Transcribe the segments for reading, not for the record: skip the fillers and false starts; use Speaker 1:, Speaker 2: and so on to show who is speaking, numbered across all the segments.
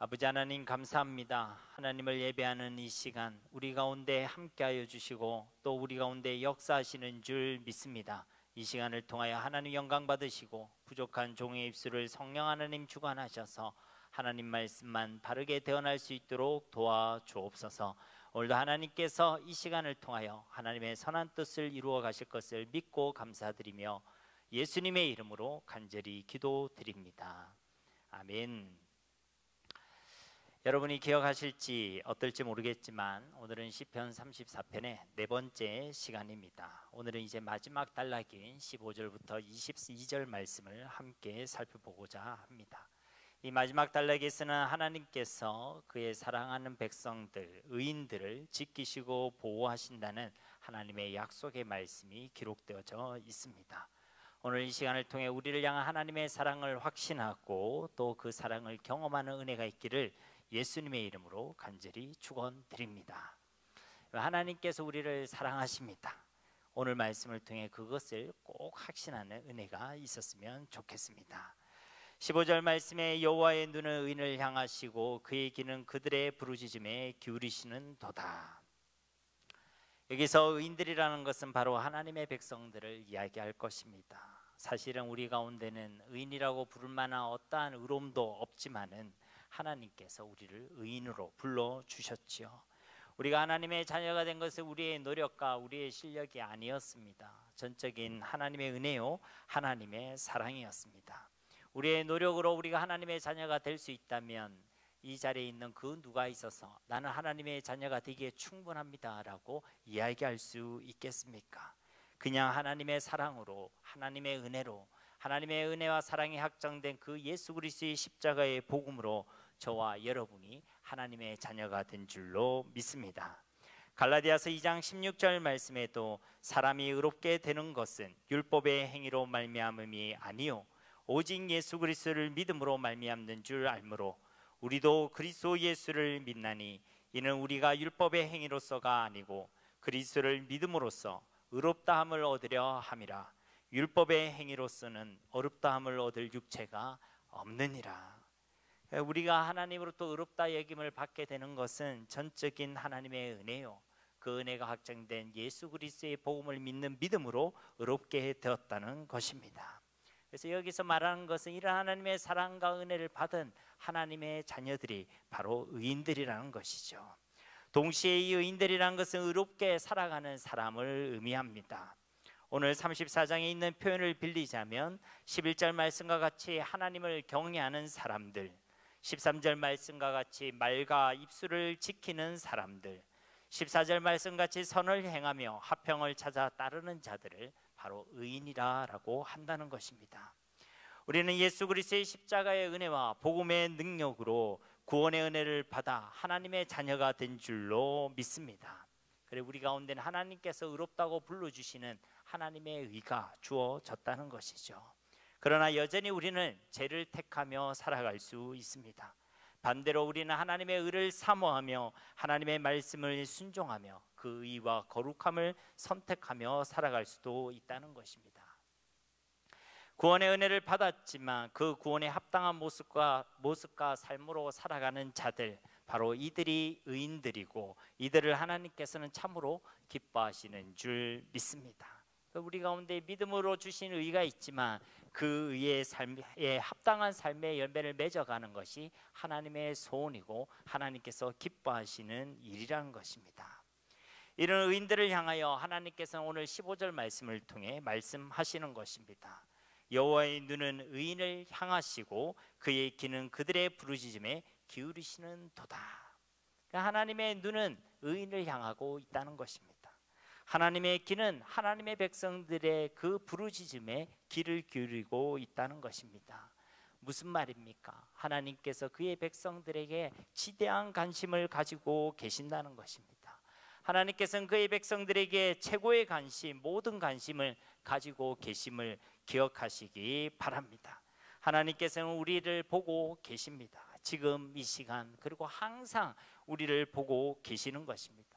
Speaker 1: 아버지 하나님 감사합니다. 하나님을 예배하는 이 시간 우리 가운데 함께하여 주시고 또 우리 가운데 역사하시는 줄 믿습니다. 이 시간을 통하여 하나님 영광 받으시고 부족한 종의 입술을 성령 하나님 주관하셔서 하나님 말씀만 바르게 대언할 수 있도록 도와주옵소서. 오늘도 하나님께서 이 시간을 통하여 하나님의 선한 뜻을 이루어 가실 것을 믿고 감사드리며 예수님의 이름으로 간절히 기도드립니다. 아멘. 여러분이 기억하실지 어떨지 모르겠지만 오늘은 시편 34편의 네 번째 시간입니다. 오늘은 이제 마지막 단락인 15절부터 22절 말씀을 함께 살펴보고자 합니다. 이 마지막 단락에서는 하나님께서 그의 사랑하는 백성들, 의인들을 지키시고 보호하신다는 하나님의 약속의 말씀이 기록되어져 있습니다. 오늘 이 시간을 통해 우리를 향한 하나님의 사랑을 확신하고 또 그 사랑을 경험하는 은혜가 있기를 예수님의 이름으로 간절히 축원드립니다. 하나님께서 우리를 사랑하십니다. 오늘 말씀을 통해 그것을 꼭 확신하는 은혜가 있었으면 좋겠습니다. 15절 말씀에 여호와의 눈은 의인을 향하시고 그의 귀는 그들의 부르짖음에 기울이시는 도다. 여기서 의인들이라는 것은 바로 하나님의 백성들을 이야기할 것입니다. 사실은 우리 가운데는 의인이라고 부를 만한 어떠한 의로움도 없지만은 하나님께서 우리를 의인으로 불러주셨지요. 우리가 하나님의 자녀가 된 것은 우리의 노력과 우리의 실력이 아니었습니다. 전적인 하나님의 은혜요, 하나님의 사랑이었습니다. 우리의 노력으로 우리가 하나님의 자녀가 될 수 있다면 이 자리에 있는 그 누가 있어서 나는 하나님의 자녀가 되기에 충분합니다 라고 이야기할 수 있겠습니까? 그냥 하나님의 사랑으로, 하나님의 은혜로, 하나님의 은혜와 사랑이 확정된 그 예수 그리스도의 십자가의 복음으로 저와 여러분이 하나님의 자녀가 된 줄로 믿습니다. 갈라디아서 2장 16절 말씀에도 사람이 의롭게 되는 것은 율법의 행위로 말미암음이 아니요 오직 예수 그리스도를 믿음으로 말미암는 줄 알므로 우리도 그리스도 예수를 믿나니 이는 우리가 율법의 행위로서가 아니고 그리스도를 믿음으로써 의롭다함을 얻으려 함이라. 율법의 행위로서는 어렵다함을 얻을 육체가 없느니라. 우리가 하나님으로부터 의롭다 여김을 받게 되는 것은 전적인 하나님의 은혜요, 그 은혜가 확정된 예수 그리스도의 복음을 믿는 믿음으로 의롭게 되었다는 것입니다. 그래서 여기서 말하는 것은 이런 하나님의 사랑과 은혜를 받은 하나님의 자녀들이 바로 의인들이라는 것이죠. 동시에 이 의인들이라는 것은 의롭게 살아가는 사람을 의미합니다. 오늘 34장에 있는 표현을 빌리자면 11절 말씀과 같이 하나님을 경외하는 사람들, 13절 말씀과 같이 말과 입술을 지키는 사람들, 14절 말씀같이 선을 행하며 화평을 찾아 따르는 자들을 바로 의인이라고 한다는 것입니다. 우리는 예수 그리스도의 십자가의 은혜와 복음의 능력으로 구원의 은혜를 받아 하나님의 자녀가 된 줄로 믿습니다. 그래 우리 가운데는 하나님께서 의롭다고 불러주시는 하나님의 의가 주어졌다는 것이죠. 그러나 여전히 우리는 죄를 택하며 살아갈 수 있습니다. 반대로 우리는 하나님의 의를 사모하며 하나님의 말씀을 순종하며 그 의와 거룩함을 선택하며 살아갈 수도 있다는 것입니다. 구원의 은혜를 받았지만 그 구원에 합당한 모습과 삶으로 살아가는 자들, 바로 이들이 의인들이고 이들을 하나님께서는 참으로 기뻐하시는 줄 믿습니다. 우리 가운데 믿음으로 주신 의가 있지만 그 의의 삶에 합당한 삶의 열매를 맺어가는 것이 하나님의 소원이고 하나님께서 기뻐하시는 일이라는 것입니다. 이런 의인들을 향하여 하나님께서는 오늘 15절 말씀을 통해 말씀하시는 것입니다. 여호와의 눈은 의인을 향하시고 그의 귀는 그들의 부르짖음에 기울이시는 도다. 그러니까 하나님의 눈은 의인을 향하고 있다는 것입니다. 하나님의 귀는 하나님의 백성들의 그 부르짖음에 귀를 기울이고 있다는 것입니다. 무슨 말입니까? 하나님께서 그의 백성들에게 지대한 관심을 가지고 계신다는 것입니다. 하나님께서는 그의 백성들에게 최고의 관심, 모든 관심을 가지고 계심을 기억하시기 바랍니다. 하나님께서는 우리를 보고 계십니다. 지금 이 시간 그리고 항상 우리를 보고 계시는 것입니다.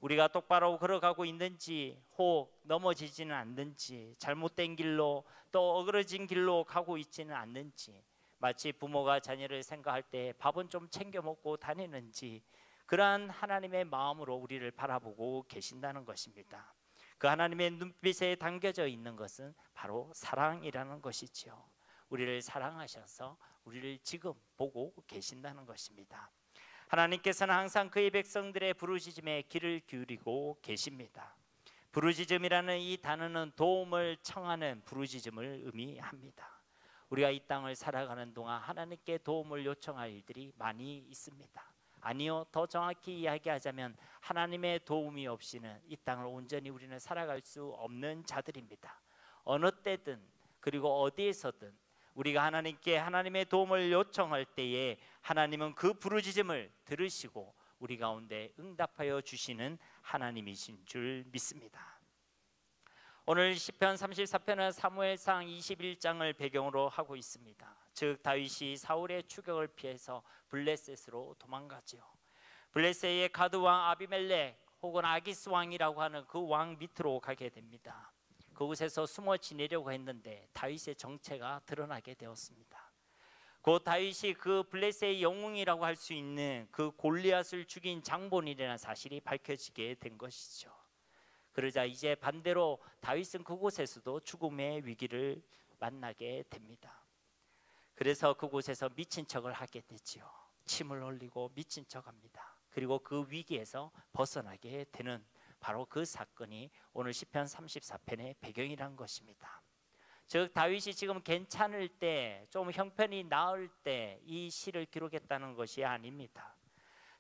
Speaker 1: 우리가 똑바로 걸어가고 있는지, 혹 넘어지지는 않는지, 잘못된 길로 또 어그러진 길로 가고 있지는 않는지, 마치 부모가 자녀를 생각할 때 밥은 좀 챙겨 먹고 다니는지 그러한 하나님의 마음으로 우리를 바라보고 계신다는 것입니다. 그 하나님의 눈빛에 담겨져 있는 것은 바로 사랑이라는 것이죠. 우리를 사랑하셔서 우리를 지금 보고 계신다는 것입니다. 하나님께서는 항상 그의 백성들의 부르짖음에 귀를 기울이고 계십니다. 부르짖음이라는 이 단어는 도움을 청하는 부르짖음을 의미합니다. 우리가 이 땅을 살아가는 동안 하나님께 도움을 요청할 일들이 많이 있습니다. 아니요, 더 정확히 이야기하자면 하나님의 도움이 없이는 이 땅을 온전히 우리는 살아갈 수 없는 자들입니다. 어느 때든 그리고 어디에서든 우리가 하나님께 하나님의 도움을 요청할 때에 하나님은 그 부르짖음을 들으시고 우리 가운데 응답하여 주시는 하나님이신 줄 믿습니다. 오늘 시편 34편은 사무엘상 21장을 배경으로 하고 있습니다. 즉 다윗이 사울의 추격을 피해서 블레셋으로 도망가지요. 블레셋의 가드왕 아비멜렉 혹은 아기스 왕이라고 하는 그 왕 밑으로 가게 됩니다. 그곳에서 숨어 지내려고 했는데 다윗의 정체가 드러나게 되었습니다. 곧 다윗이 그 블레셋의 영웅이라고 할 수 있는 그 골리앗을 죽인 장본인이라는 사실이 밝혀지게 된 것이죠. 그러자 이제 반대로 다윗은 그곳에서도 죽음의 위기를 만나게 됩니다. 그래서 그곳에서 미친 척을 하게 되지요. 침을 흘리고 미친 척합니다. 그리고 그 위기에서 벗어나게 되는 바로 그 사건이 오늘 시편 34편의 배경이란 것입니다. 즉 다윗이 지금 괜찮을 때, 좀 형편이 나을 때 이 시를 기록했다는 것이 아닙니다.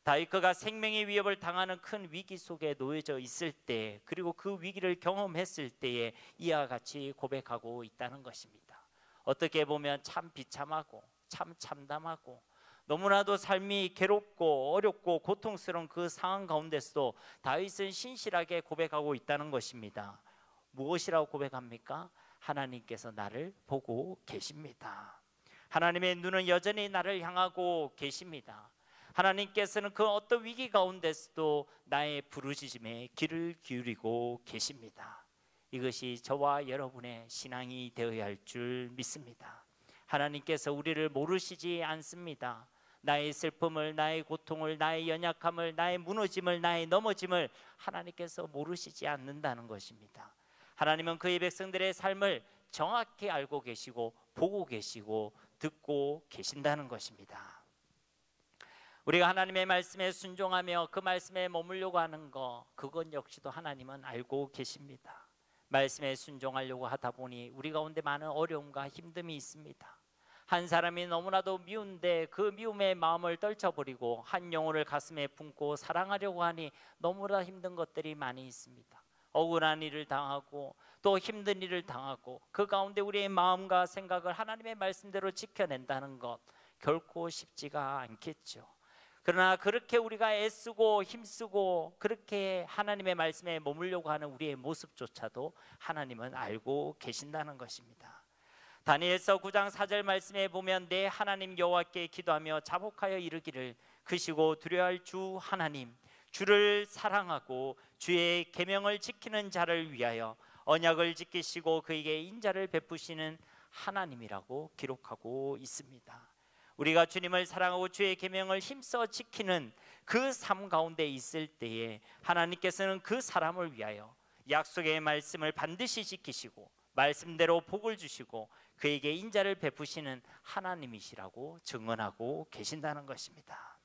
Speaker 1: 다윗 그가 생명의 위협을 당하는 큰 위기 속에 놓여져 있을 때, 그리고 그 위기를 경험했을 때에 이와 같이 고백하고 있다는 것입니다. 어떻게 보면 참 비참하고 참 참담하고 너무나도 삶이 괴롭고 어렵고 고통스러운 그 상황 가운데서도 다윗은 신실하게 고백하고 있다는 것입니다. 무엇이라고 고백합니까? 하나님께서 나를 보고 계십니다. 하나님의 눈은 여전히 나를 향하고 계십니다. 하나님께서는 그 어떤 위기 가운데서도 나의 부르짖음에 귀를 기울이고 계십니다. 이것이 저와 여러분의 신앙이 되어야 할 줄 믿습니다. 하나님께서 우리를 모르시지 않습니다. 나의 슬픔을, 나의 고통을, 나의 연약함을, 나의 무너짐을, 나의 넘어짐을 하나님께서 모르시지 않는다는 것입니다. 하나님은 그의 백성들의 삶을 정확히 알고 계시고 보고 계시고 듣고 계신다는 것입니다. 우리가 하나님의 말씀에 순종하며 그 말씀에 머물려고 하는 것, 그건 역시도 하나님은 알고 계십니다. 말씀에 순종하려고 하다 보니 우리 가운데 많은 어려움과 힘듦이 있습니다. 한 사람이 너무나도 미운데 그 미움의 마음을 떨쳐버리고 한 영혼을 가슴에 품고 사랑하려고 하니 너무나 힘든 것들이 많이 있습니다. 억울한 일을 당하고 또 힘든 일을 당하고 그 가운데 우리의 마음과 생각을 하나님의 말씀대로 지켜낸다는 것 결코 쉽지가 않겠죠. 그러나 그렇게 우리가 애쓰고 힘쓰고 그렇게 하나님의 말씀에 머물려고 하는 우리의 모습조차도 하나님은 알고 계신다는 것입니다. 다니엘서 9장 4절 말씀에 보면 내 하나님 여호와께 기도하며 자복하여 이르기를 크시고 두려워할 주 하나님, 주를 사랑하고 주의 계명을 지키는 자를 위하여 언약을 지키시고 그에게 인자를 베푸시는 하나님이라고 기록하고 있습니다. 우리가 주님을 사랑하고 주의 계명을 힘써 지키는 그 삶 가운데 있을 때에 하나님께서는 그 사람을 위하여 약속의 말씀을 반드시 지키시고 말씀대로 복을 주시고 그에게 인자를 베푸시는 하나님이시라고 증언하고 계신다는 것입니다.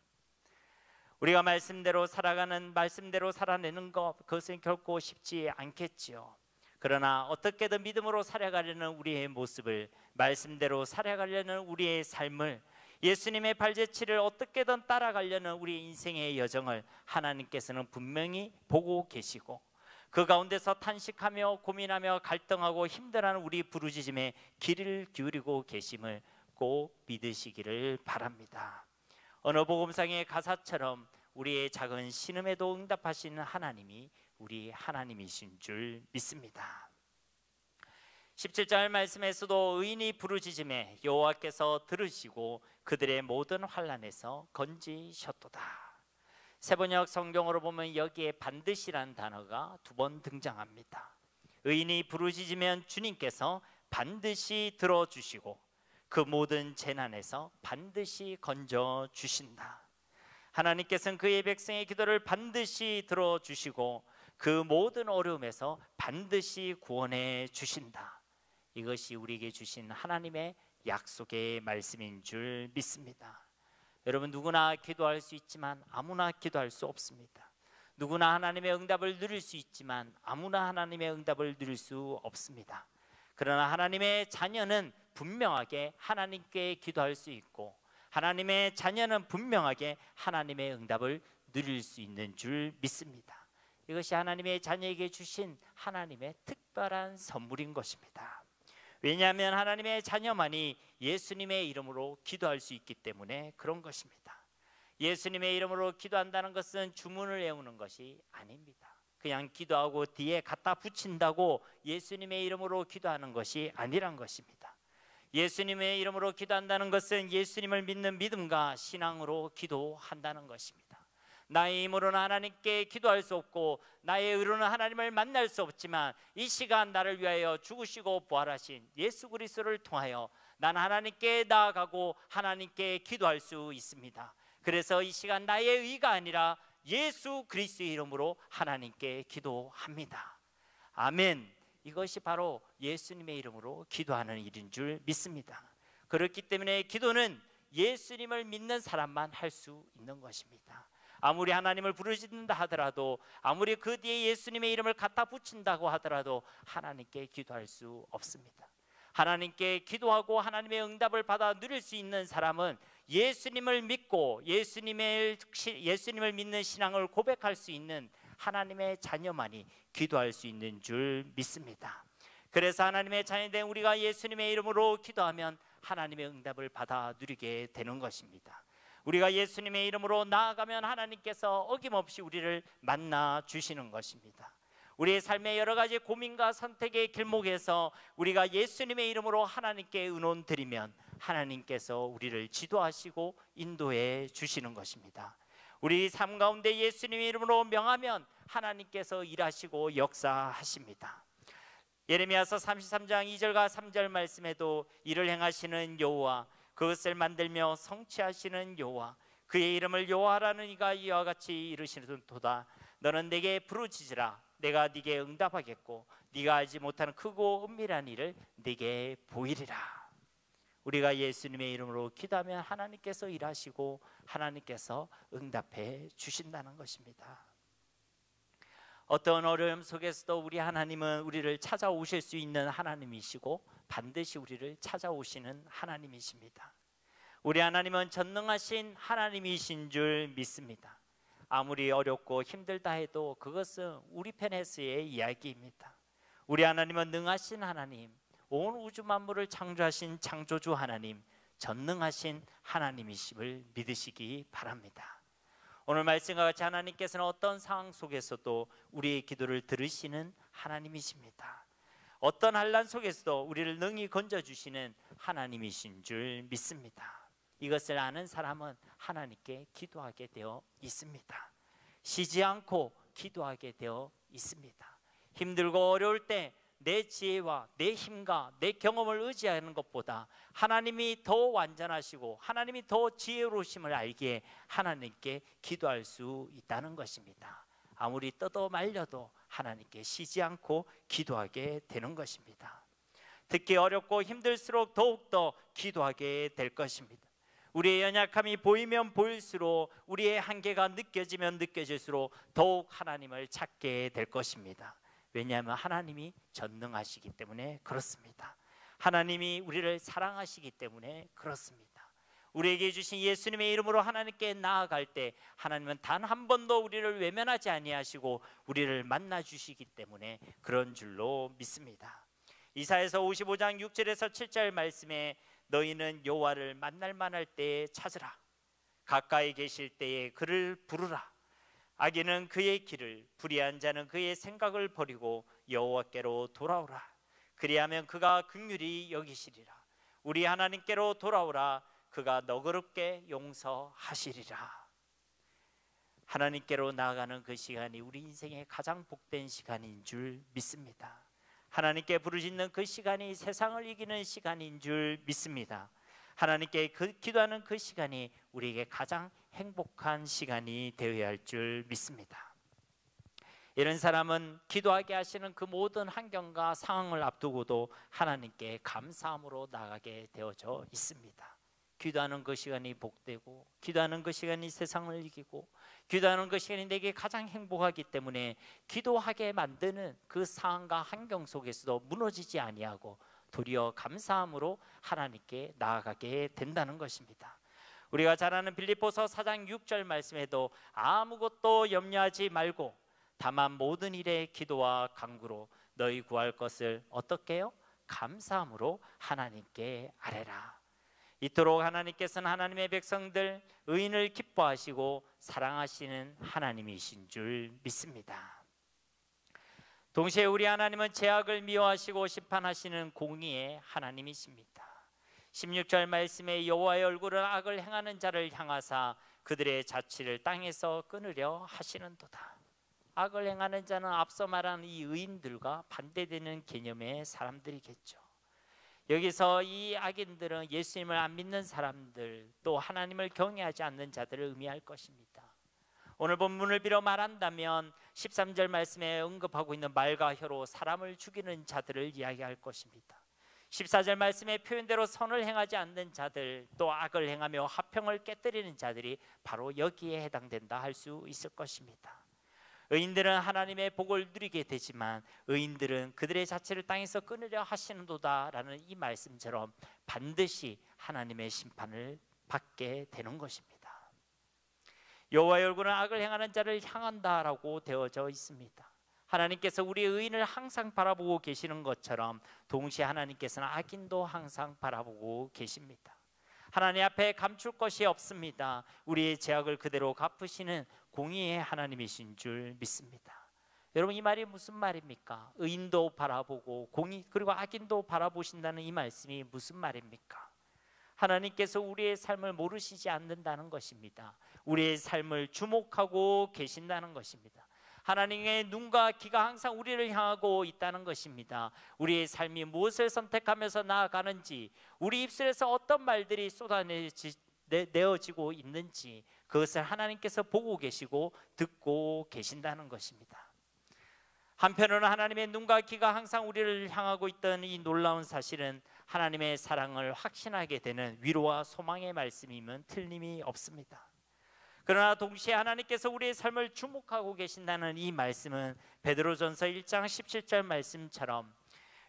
Speaker 1: 우리가 말씀대로 살아가는, 말씀대로 살아내는 것, 그것은 결코 쉽지 않겠지요. 그러나 어떻게든 믿음으로 살아가려는 우리의 모습을, 말씀대로 살아가려는 우리의 삶을, 예수님의 발자취를 어떻게든 따라가려는 우리 인생의 여정을 하나님께서는 분명히 보고 계시고 그 가운데서 탄식하며 고민하며 갈등하고 힘들어하는 우리 부르짖음에 귀를 기울이고 계심을 꼭 믿으시기를 바랍니다. 어느 복음상의 가사처럼 우리의 작은 신음에도 응답하시는 하나님이 우리 하나님이신 줄 믿습니다. 17절 말씀에서도 의인이 부르짖음에 여호와께서 들으시고 그들의 모든 환난에서 건지셨도다. 세번역 성경으로 보면 여기에 반드시라는 단어가 2번 등장합니다. 의인이 부르짖으면 주님께서 반드시 들어주시고 그 모든 재난에서 반드시 건져 주신다. 하나님께서는 그의 백성의 기도를 반드시 들어주시고 그 모든 어려움에서 반드시 구원해 주신다. 이것이 우리에게 주신 하나님의 약속의 말씀인 줄 믿습니다. 여러분, 누구나 기도할 수 있지만 아무나 기도할 수 없습니다. 누구나 하나님의 응답을 누릴 수 있지만 아무나 하나님의 응답을 누릴 수 없습니다. 그러나 하나님의 자녀는 분명하게 하나님께 기도할 수 있고, 하나님의 자녀는 분명하게 하나님의 응답을 누릴 수 있는 줄 믿습니다. 이것이 하나님의 자녀에게 주신 하나님의 특별한 선물인 것입니다. 왜냐하면 하나님의 자녀만이 예수님의 이름으로 기도할 수 있기 때문에 그런 것입니다. 예수님의 이름으로 기도한다는 것은 주문을 외우는 것이 아닙니다. 그냥 기도하고 뒤에 갖다 붙인다고 예수님의 이름으로 기도하는 것이 아니란 것입니다. 예수님의 이름으로 기도한다는 것은 예수님을 믿는 믿음과 신앙으로 기도한다는 것입니다. 나의 힘으로는 하나님께 기도할 수 없고 나의 의로는 하나님을 만날 수 없지만 이 시간 나를 위하여 죽으시고 부활하신 예수 그리스도를 통하여 난 하나님께 나아가고 하나님께 기도할 수 있습니다. 그래서 이 시간 나의 의가 아니라 예수 그리스도의 이름으로 하나님께 기도합니다. 아멘. 이것이 바로 예수님의 이름으로 기도하는 일인 줄 믿습니다. 그렇기 때문에 기도는 예수님을 믿는 사람만 할 수 있는 것입니다. 아무리 하나님을 부르짖는다 하더라도, 아무리 그 뒤에 예수님의 이름을 갖다 붙인다고 하더라도 하나님께 기도할 수 없습니다. 하나님께 기도하고 하나님의 응답을 받아 누릴 수 있는 사람은 예수님을 믿고 예수님을 믿는 신앙을 고백할 수 있는 하나님의 자녀만이 기도할 수 있는 줄 믿습니다. 그래서 하나님의 자녀된 우리가 예수님의 이름으로 기도하면 하나님의 응답을 받아 누리게 되는 것입니다. 우리가 예수님의 이름으로 나아가면 하나님께서 어김없이 우리를 만나 주시는 것입니다. 우리의 삶의 여러 가지 고민과 선택의 길목에서 우리가 예수님의 이름으로 하나님께 의논 드리면 하나님께서 우리를 지도하시고 인도해 주시는 것입니다. 우리 삶 가운데 예수님의 이름으로 명하면 하나님께서 일하시고 역사하십니다. 예레미야서 33장 2절과 3절 말씀에도 이를 행하시는 여호와, 그것을 만들며 성취하시는 여호와, 그의 이름을 여호와라는 이가 이와 같이 이르시는도다. 너는 내게 부르짖으라. 내가 네게 응답하겠고 네가 알지 못하는 크고 은밀한 일을 네게 보이리라. 우리가 예수님의 이름으로 기도하면 하나님께서 일하시고 하나님께서 응답해 주신다는 것입니다. 어떤 어려움 속에서도 우리 하나님은 우리를 찾아오실 수 있는 하나님이시고 반드시 우리를 찾아오시는 하나님이십니다. 우리 하나님은 전능하신 하나님이신 줄 믿습니다. 아무리 어렵고 힘들다 해도 그것은 우리 편에서의 이야기입니다. 우리 하나님은 능하신 하나님, 온 우주 만물을 창조하신 창조주 하나님, 전능하신 하나님이심을 믿으시기 바랍니다. 오늘 말씀과 같이 하나님께서는 어떤 상황 속에서도 우리의 기도를 들으시는 하나님이십니다. 어떤 환난 속에서도 우리를 능히 건져주시는 하나님이신 줄 믿습니다. 이것을 아는 사람은 하나님께 기도하게 되어 있습니다. 쉬지 않고 기도하게 되어 있습니다. 힘들고 어려울 때 내 지혜와 내 힘과 내 경험을 의지하는 것보다 하나님이 더 완전하시고 하나님이 더 지혜로우심을 알기에 하나님께 기도할 수 있다는 것입니다. 아무리 떠도 말려도 하나님께 쉬지 않고 기도하게 되는 것입니다. 특히 어렵고 힘들수록 더욱더 기도하게 될 것입니다. 우리의 연약함이 보이면 보일수록, 우리의 한계가 느껴지면 느껴질수록 더욱 하나님을 찾게 될 것입니다. 왜냐하면 하나님이 전능하시기 때문에 그렇습니다. 하나님이 우리를 사랑하시기 때문에 그렇습니다. 우리에게 주신 예수님의 이름으로 하나님께 나아갈 때 하나님은 단 한 번도 우리를 외면하지 아니하시고 우리를 만나 주시기 때문에 그런 줄로 믿습니다. 이사야서 55장 6절에서 7절 말씀에 너희는 여호와를 만날 만할 때에 찾으라. 가까이 계실 때에 그를 부르라. 악인은 그의 길을, 불의한 자는 그의 생각을 버리고 여호와께로 돌아오라. 그리하면 그가 긍휼히 여기시리라. 우리 하나님께로 돌아오라. 그가 너그럽게 용서하시리라. 하나님께로 나아가는 그 시간이 우리 인생의 가장 복된 시간인 줄 믿습니다. 하나님께 부르짖는 그 시간이 세상을 이기는 시간인 줄 믿습니다. 하나님께 기도하는 그 시간이 우리에게 가장 행복한 시간이 되어야 할 줄 믿습니다. 이런 사람은 기도하게 하시는 그 모든 환경과 상황을 앞두고도 하나님께 감사함으로 나아가게 되어져 있습니다. 기도하는 그 시간이 복되고, 기도하는 그 시간이 세상을 이기고, 기도하는 그 시간이 내게 가장 행복하기 때문에 기도하게 만드는 그 상황과 환경 속에서도 무너지지 아니하고 도리어 감사함으로 하나님께 나아가게 된다는 것입니다. 우리가 잘 아는 빌립보서 4장 6절 말씀에도 아무것도 염려하지 말고 다만 모든 일에 기도와 간구로 너희 구할 것을 어떻게 해요? 감사함으로 하나님께 아뢰라. 이토록 하나님께서는 하나님의 백성들 의인을 기뻐하시고 사랑하시는 하나님이신 줄 믿습니다. 동시에 우리 하나님은 죄악을 미워하시고 심판하시는 공의의 하나님이십니다. 16절 말씀에 여호와의 얼굴은 악을 행하는 자를 향하사 그들의 자취를 땅에서 끊으려 하시는도다. 악을 행하는 자는 앞서 말한 이 의인들과 반대되는 개념의 사람들이겠죠. 여기서 이 악인들은 예수님을 안 믿는 사람들, 또 하나님을 경외하지 않는 자들을 의미할 것입니다. 오늘 본문을 빌어 말한다면 13절 말씀에 언급하고 있는 말과 혀로 사람을 죽이는 자들을 이야기할 것입니다. 14절 말씀의 표현대로 선을 행하지 않는 자들, 또 악을 행하며 화평을 깨뜨리는 자들이 바로 여기에 해당된다 할 수 있을 것입니다. 의인들은 하나님의 복을 누리게 되지만 의인들은 그들의 자체를 땅에서 끊으려 하시는도다 라는 이 말씀처럼 반드시 하나님의 심판을 받게 되는 것입니다. 여호와의 얼굴은 악을 행하는 자를 향한다라고 되어져 있습니다. 하나님께서 우리의 의인을 항상 바라보고 계시는 것처럼 동시에 하나님께서는 악인도 항상 바라보고 계십니다. 하나님 앞에 감출 것이 없습니다. 우리의 죄악을 그대로 갚으시는 공의의 하나님이신 줄 믿습니다. 여러분, 이 말이 무슨 말입니까? 의인도 바라보고 공의 그리고 악인도 바라보신다는 이 말씀이 무슨 말입니까? 하나님께서 우리의 삶을 모르시지 않는다는 것입니다. 우리의 삶을 주목하고 계신다는 것입니다. 하나님의 눈과 귀가 항상 우리를 향하고 있다는 것입니다. 우리의 삶이 무엇을 선택하면서 나아가는지, 우리 입술에서 어떤 말들이 쏟아내어지고 있는지 그것을 하나님께서 보고 계시고 듣고 계신다는 것입니다. 한편으로는 하나님의 눈과 귀가 항상 우리를 향하고 있던 이 놀라운 사실은 하나님의 사랑을 확신하게 되는 위로와 소망의 말씀임은 틀림이 없습니다. 그러나 동시에 하나님께서 우리의 삶을 주목하고 계신다는 이 말씀은 베드로전서 1장 17절 말씀처럼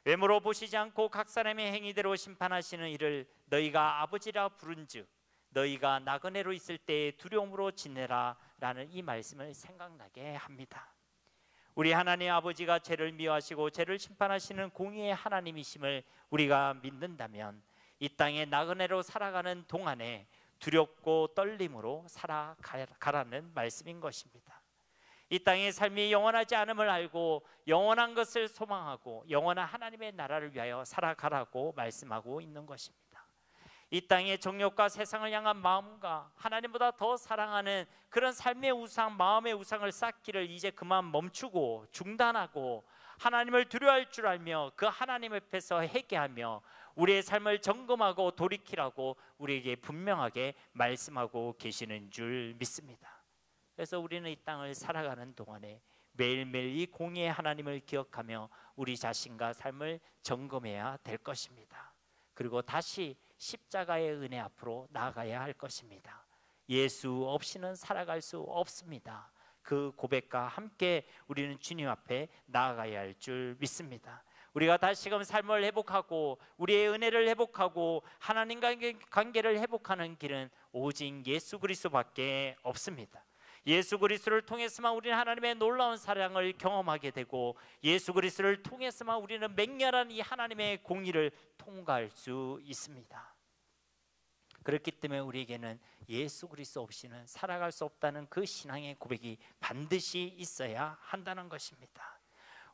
Speaker 1: 외모로 보시지 않고 각 사람의 행위대로 심판하시는 이를 너희가 아버지라 부른즉 너희가 나그네로 있을 때에 두려움으로 지내라 라는 이 말씀을 생각나게 합니다. 우리 하나님 아버지가 죄를 미워하시고 죄를 심판하시는 공의의 하나님이심을 우리가 믿는다면 이 땅에 나그네로 살아가는 동안에 두렵고 떨림으로 살아가라는 말씀인 것입니다. 이 땅의 삶이 영원하지 않음을 알고 영원한 것을 소망하고 영원한 하나님의 나라를 위하여 살아가라고 말씀하고 있는 것입니다. 이 땅의 정욕과 세상을 향한 마음과 하나님보다 더 사랑하는 그런 삶의 우상, 마음의 우상을 쌓기를 이제 그만 멈추고 중단하고 하나님을 두려워할 줄 알며 그 하나님 앞에서 회개하며 우리의 삶을 점검하고 돌이키라고 우리에게 분명하게 말씀하고 계시는 줄 믿습니다. 그래서 우리는 이 땅을 살아가는 동안에 매일매일 이 공의의 하나님을 기억하며 우리 자신과 삶을 점검해야 될 것입니다. 그리고 다시 십자가의 은혜 앞으로 나아가야 할 것입니다. 예수 없이는 살아갈 수 없습니다. 그 고백과 함께 우리는 주님 앞에 나아가야 할 줄 믿습니다. 우리가 다시금 삶을 회복하고 우리의 은혜를 회복하고 하나님과의 관계를 회복하는 길은 오직 예수 그리스도밖에 없습니다. 예수 그리스도를 통해서만 우리는 하나님의 놀라운 사랑을 경험하게 되고 예수 그리스도를 통해서만 우리는 맹렬한 이 하나님의 공의를 통과할 수 있습니다. 그렇기 때문에 우리에게는 예수 그리스도 없이는 살아갈 수 없다는 그 신앙의 고백이 반드시 있어야 한다는 것입니다.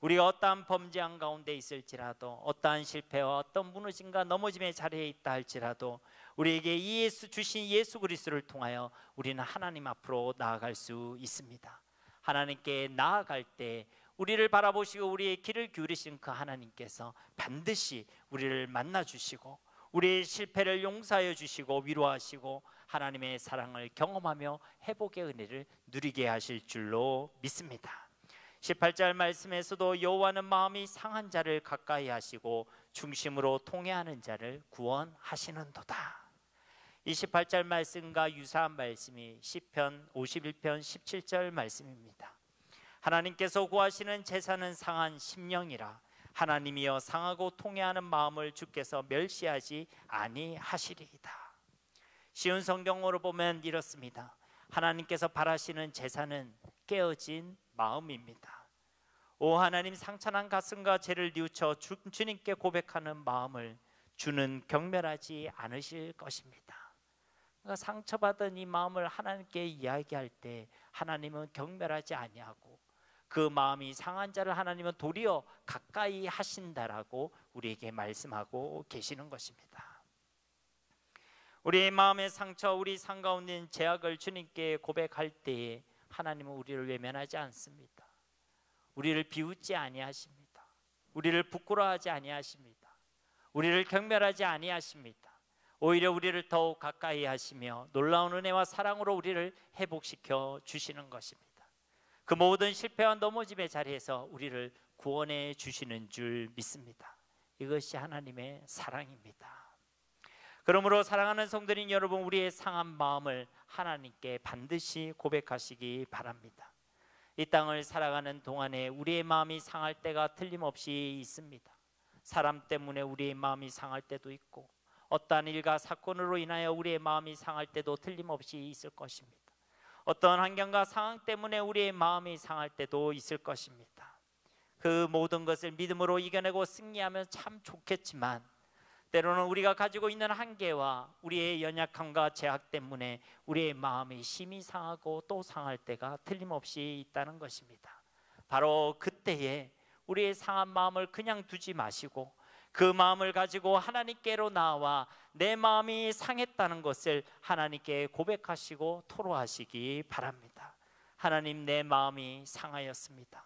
Speaker 1: 우리가 어떠한 범죄한 가운데 있을지라도 어떠한 실패와 어떤 무너짐과 넘어짐의 자리에 있다 할지라도 우리에게 주신 예수 그리스도를 통하여 우리는 하나님 앞으로 나아갈 수 있습니다. 하나님께 나아갈 때 우리를 바라보시고 우리의 길을 기울이신 그 하나님께서 반드시 우리를 만나주시고 우리의 실패를 용서하여 주시고 위로하시고 하나님의 사랑을 경험하며 회복의 은혜를 누리게 하실 줄로 믿습니다. 18절 말씀에서도 여호와는 마음이 상한 자를 가까이 하시고 중심으로 통회하는 자를 구원하시는도다. 28절 말씀과 유사한 말씀이 시편 51편 17절 말씀입니다. 하나님께서 구하시는 제사는 상한 심령이라 하나님이여 상하고 통회하는 마음을 주께서 멸시하지 아니하시리이다. 쉬운 성경으로 보면 이렇습니다. 하나님께서 바라시는 제사는 깨어진 마음입니다. 오 하나님, 상처난 가슴과 죄를 뉘우쳐 주님께 고백하는 마음을 주는 경멸하지 않으실 것입니다. 그러니까 상처받은 이 마음을 하나님께 이야기할 때 하나님은 경멸하지 아니하고 그 마음이 상한 자를 하나님은 도리어 가까이 하신다라고 우리에게 말씀하고 계시는 것입니다. 우리의 마음의 상처, 우리 삶 가운데 있는 죄악을 주님께 고백할 때에 하나님은 우리를 외면하지 않습니다. 우리를 비웃지 아니하십니다. 우리를 부끄러워하지 아니하십니다. 우리를 경멸하지 아니하십니다. 오히려 우리를 더욱 가까이 하시며 놀라운 은혜와 사랑으로 우리를 회복시켜 주시는 것입니다. 그 모든 실패와 넘어짐의 자리에서 우리를 구원해 주시는 줄 믿습니다. 이것이 하나님의 사랑입니다. 그러므로 사랑하는 성도님 여러분, 우리의 상한 마음을 하나님께 반드시 고백하시기 바랍니다. 이 땅을 살아가는 동안에 우리의 마음이 상할 때가 틀림없이 있습니다. 사람 때문에 우리의 마음이 상할 때도 있고 어떠한 일과 사건으로 인하여 우리의 마음이 상할 때도 틀림없이 있을 것입니다. 어떤 환경과 상황 때문에 우리의 마음이 상할 때도 있을 것입니다. 그 모든 것을 믿음으로 이겨내고 승리하면 참 좋겠지만 때로는 우리가 가지고 있는 한계와 우리의 연약함과 제약 때문에 우리의 마음이 심히 상하고 또 상할 때가 틀림없이 있다는 것입니다. 바로 그때에 우리의 상한 마음을 그냥 두지 마시고 그 마음을 가지고 하나님께로 나와 내 마음이 상했다는 것을 하나님께 고백하시고 토로하시기 바랍니다. 하나님, 내 마음이 상하였습니다.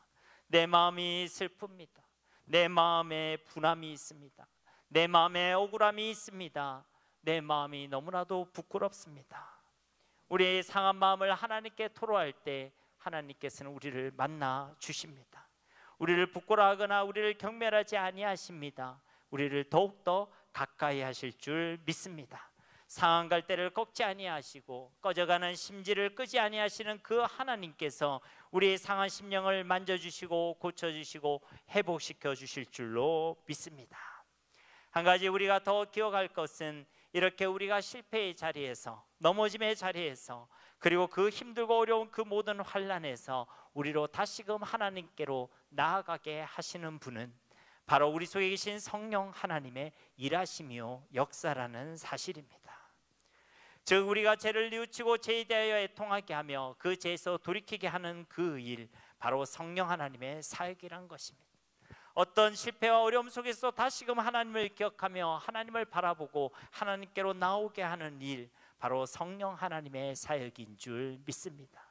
Speaker 1: 내 마음이 슬픕니다. 내 마음에 분함이 있습니다. 내 마음에 억울함이 있습니다. 내 마음이 너무나도 부끄럽습니다. 우리의 상한 마음을 하나님께 토로할 때 하나님께서는 우리를 만나 주십니다. 우리를 부끄러워하거나 우리를 경멸하지 아니하십니다. 우리를 더욱더 가까이 하실 줄 믿습니다. 상한 갈대를 꺾지 아니하시고 꺼져가는 심지를 끄지 아니하시는 그 하나님께서 우리의 상한 심령을 만져주시고 고쳐주시고 회복시켜 주실 줄로 믿습니다. 한 가지 우리가 더 기억할 것은 이렇게 우리가 실패의 자리에서 넘어짐의 자리에서 그리고 그 힘들고 어려운 그 모든 환난에서 우리로 다시금 하나님께로 나아가게 하시는 분은 바로 우리 속에 계신 성령 하나님의 일하심이요 역사라는 사실입니다. 즉 우리가 죄를 뉘우치고 죄에 대하여 애통하게 하며 그 죄에서 돌이키게 하는 그 일, 바로 성령 하나님의 사역이란 것입니다. 어떤 실패와 어려움 속에서 다시금 하나님을 기억하며 하나님을 바라보고 하나님께로 나오게 하는 일, 바로 성령 하나님의 사역인 줄 믿습니다.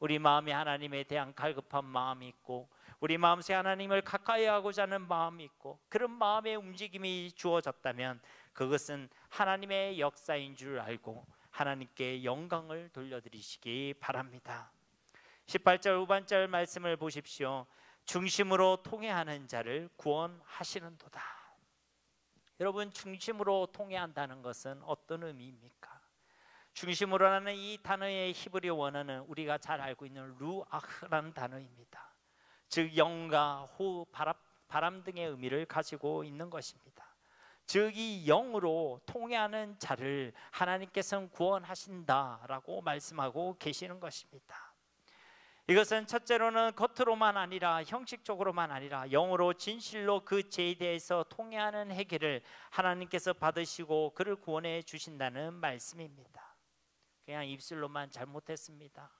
Speaker 1: 우리 마음에 하나님에 대한 갈급한 마음이 있고 우리 마음속에 하나님을 가까이 하고자 하는 마음이 있고 그런 마음의 움직임이 주어졌다면 그것은 하나님의 역사인 줄 알고 하나님께 영광을 돌려드리시기 바랍니다. 18절 후반절 말씀을 보십시오. 중심으로 통회하는 자를 구원하시는도다. 여러분, 중심으로 통회한다는 것은 어떤 의미입니까? 중심으로라는 이 단어의 히브리 원어는 우리가 잘 알고 있는 루아흐라는 단어입니다. 즉 영과 호흡, 바람 등의 의미를 가지고 있는 것입니다. 즉 이 영으로 통회하는 자를 하나님께서는 구원하신다라고 말씀하고 계시는 것입니다. 이것은 첫째로는 겉으로만 아니라 형식적으로만 아니라 영으로 진실로 그 죄에 대해서 통회하는 해결을 하나님께서 받으시고 그를 구원해 주신다는 말씀입니다. 그냥 입술로만 잘못했습니다,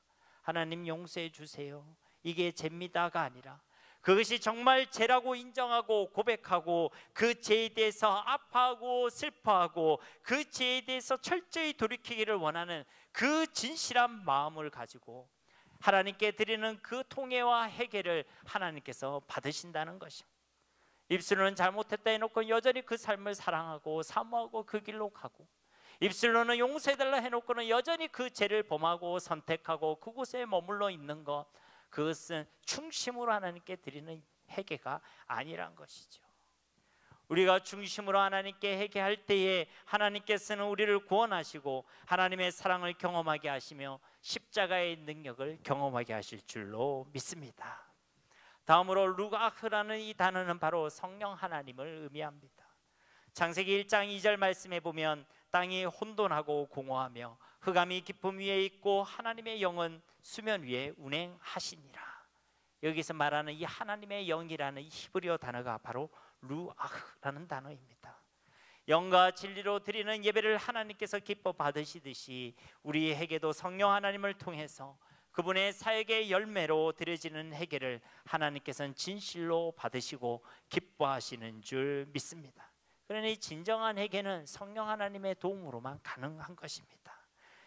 Speaker 1: 하나님 용서해 주세요, 이게 죄입니다가 아니라 그것이 정말 죄라고 인정하고 고백하고 그 죄에 대해서 아파하고 슬퍼하고 그 죄에 대해서 철저히 돌이키기를 원하는 그 진실한 마음을 가지고 하나님께 드리는 그 통회와 해결을 하나님께서 받으신다는 것입니다. 입술로는 잘못했다 해놓고 여전히 그 삶을 사랑하고 사모하고 그 길로 가고, 입술로는 용서해달라 해놓고는 여전히 그 죄를 범하고 선택하고 그곳에 머물러 있는 것, 그것은 중심으로 하나님께 드리는 회개가 아니란 것이죠. 우리가 중심으로 하나님께 회개할 때에 하나님께서는 우리를 구원하시고 하나님의 사랑을 경험하게 하시며 십자가의 능력을 경험하게 하실 줄로 믿습니다. 다음으로 루아흐라는 이 단어는 바로 성령 하나님을 의미합니다. 창세기 1장 2절 말씀에 보면 땅이 혼돈하고 공허하며 흑암이 깊음 위에 있고 하나님의 영은 수면 위에 운행하시니라. 여기서 말하는 이 하나님의 영이라는 이 히브리어 단어가 바로 루아흐라는 단어입니다. 영과 진리로 드리는 예배를 하나님께서 기뻐 받으시듯이 우리에게도 성령 하나님을 통해서 그분의 사역의 열매로 드려지는 회개를 하나님께서는 진실로 받으시고 기뻐하시는 줄 믿습니다. 그러니 진정한 회개는 성령 하나님의 도움으로만 가능한 것입니다.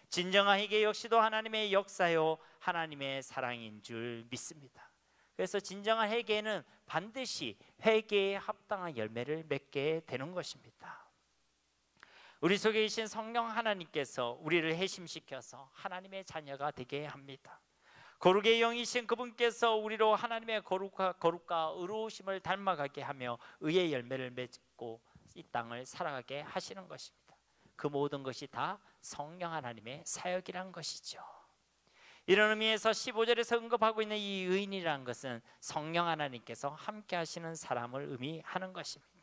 Speaker 1: 진정한 회개 역시도 하나님의 역사요 하나님의 사랑인 줄 믿습니다. 그래서 진정한 회개는 반드시 회개에 합당한 열매를 맺게 되는 것입니다. 우리 속에 계신 성령 하나님께서 우리를 회심시켜서 하나님의 자녀가 되게 합니다. 거룩의 영이신 그분께서 우리로 하나님의 거룩과 의로우심을 닮아가게 하며 의의 열매를 맺고 이 땅을 살아가게 하시는 것입니다. 그 모든 것이 다 성령 하나님의 사역이란 것이죠. 이런 의미에서 15절에서 언급하고 있는 이 의인이라는 것은 성령 하나님께서 함께 하시는 사람을 의미하는 것입니다.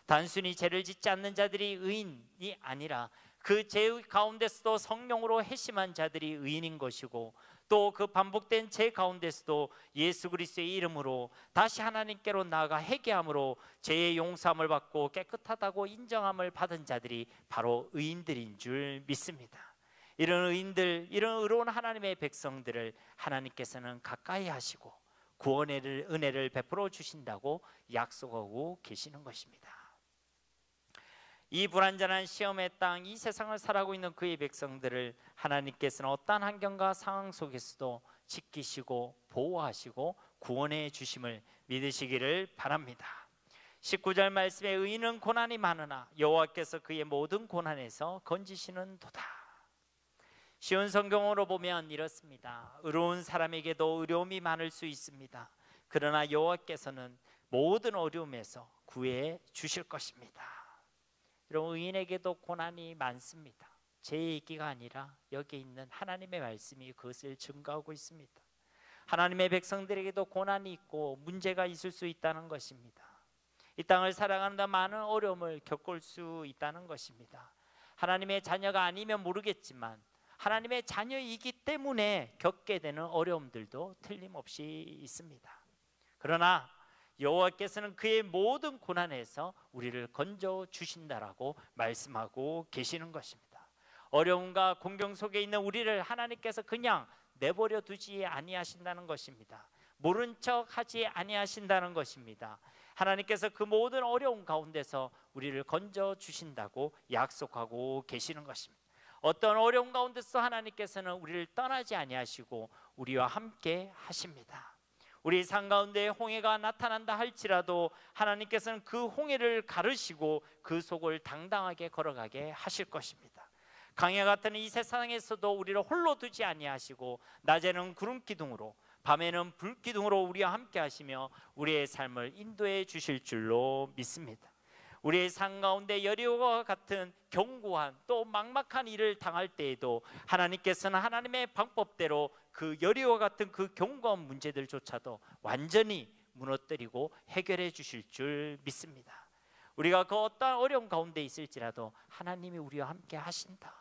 Speaker 1: 단순히 죄를 짓지 않는 자들이 의인이 아니라 그 죄 가운데서도 성령으로 회심한 자들이 의인인 것이고, 또 그 반복된 죄 가운데서도 예수 그리스도의 이름으로 다시 하나님께로 나아가 회개함으로 죄의 용서함을 받고 깨끗하다고 인정함을 받은 자들이 바로 의인들인 줄 믿습니다. 이런 의인들, 이런 의로운 하나님의 백성들을 하나님께서는 가까이 하시고 구원의 은혜를 베풀어 주신다고 약속하고 계시는 것입니다. 이 불완전한 시험의 땅, 이 세상을 살아가고 있는 그의 백성들을 하나님께서는 어떠한 환경과 상황 속에서도 지키시고 보호하시고 구원해 주심을 믿으시기를 바랍니다. 19절 말씀에 의인은 고난이 많으나 여호와께서 그의 모든 고난에서 건지시는도다. 쉬운 성경으로 보면 이렇습니다. 의로운 사람에게도 어려움이 많을 수 있습니다. 그러나 여호와께서는 모든 어려움에서 구해 주실 것입니다. 여러분, 의인에게도 고난이 많습니다. 제 얘기가 아니라 여기 있는 하나님의 말씀이 그것을 증거하고 있습니다. 하나님의 백성들에게도 고난이 있고 문제가 있을 수 있다는 것입니다. 이 땅을 살아가는데 많은 어려움을 겪을 수 있다는 것입니다. 하나님의 자녀가 아니면 모르겠지만 하나님의 자녀이기 때문에 겪게 되는 어려움들도 틀림없이 있습니다. 그러나 여호와께서는 그의 모든 고난에서 우리를 건져 주신다라고 말씀하고 계시는 것입니다. 어려움과 공경 속에 있는 우리를 하나님께서 그냥 내버려 두지 아니하신다는 것입니다. 모른 척 하지 아니하신다는 것입니다. 하나님께서 그 모든 어려움 가운데서 우리를 건져 주신다고 약속하고 계시는 것입니다. 어떤 어려움 가운데서 하나님께서는 우리를 떠나지 아니하시고 우리와 함께 하십니다. 우리 삶 가운데 홍해가 나타난다 할지라도 하나님께서는 그 홍해를 가르시고 그 속을 당당하게 걸어가게 하실 것입니다. 강야 같은 이 세상에서도 우리를 홀로 두지 아니하시고 낮에는 구름 기둥으로 밤에는 불 기둥으로 우리와 함께 하시며 우리의 삶을 인도해 주실 줄로 믿습니다. 우리의 삶 가운데 여리고와 같은 견고한 또 막막한 일을 당할 때에도 하나님께서는 하나님의 방법대로 그 여리고와 같은 그 견고한 문제들조차도 완전히 무너뜨리고 해결해 주실 줄 믿습니다. 우리가 그 어떠한 어려움 가운데 있을지라도 하나님이 우리와 함께 하신다,